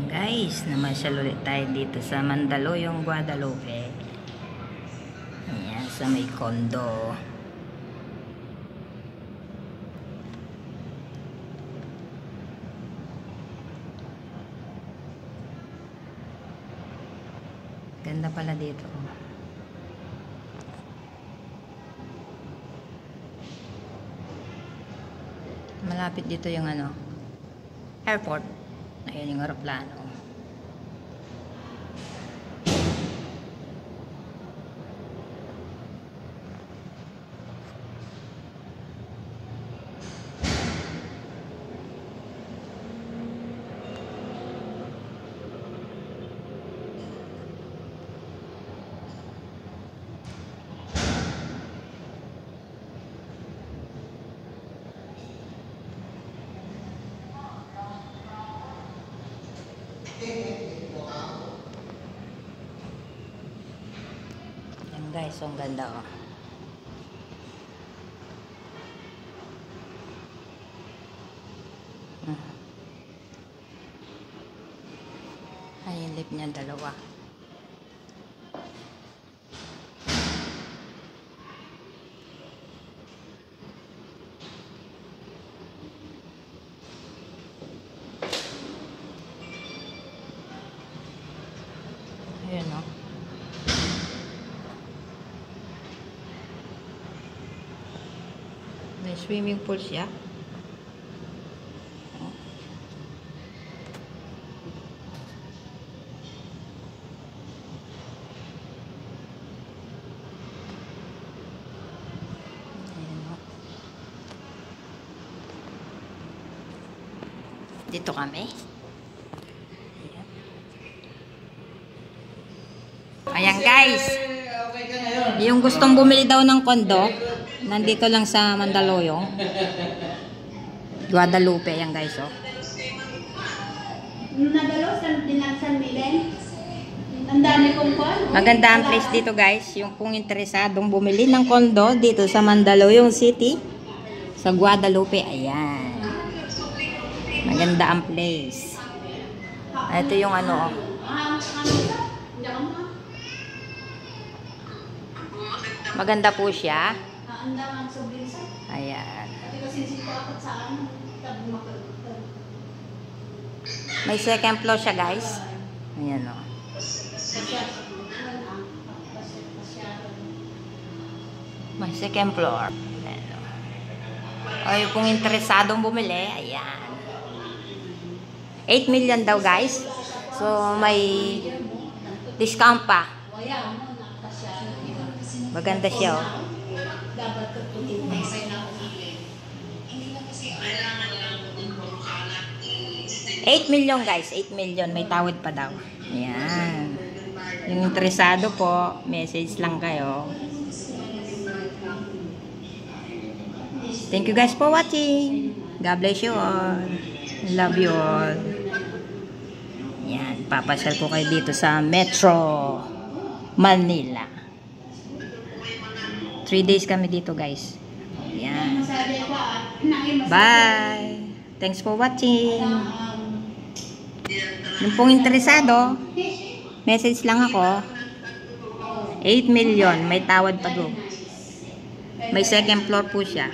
Guys, namasyal ulit tayo dito sa Mandaluyong, Guadalupe. Ayan, sa may condo. Ganda pala dito. Malapit dito yung airport. Ayan yung aeroplano. Yan guys, ang ganda Ay, yung lip niya dalawa. Ayan o. May swimming pool siya. Dito kami. Ayan guys. Yung gustong bumili daw ng kondo, nandito lang sa Mandaluyong, Guadalupe. Ayan guys, oh. Maganda ang place dito guys. Yung kung interesadong bumili ng kondo dito sa Mandaluyong City, sa Guadalupe, ayan. Maganda ang place. Ito yung maganda po siya. Ayan. May second floor siya guys. Ayan o. May second floor. Ayan o. Ay, kung interesadong bumili, ayan. 8 million daw guys. So may discount pa. Maganda siya, oh. 8 million guys, 8 million. May tawid pa daw. Ayan. Yung interesado po, message lang kayo. Thank you guys for watching. God bless you all. Love you all. Yan, papasyal ko kayo dito sa Metro Manila. 3 days kami dito guys. Yan. Bye. Thanks for watching. Yung pong interesado, message lang ako. 8 million. May tawad pa doon. May second floor po siya.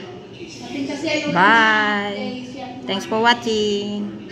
Bye. Thanks for watching.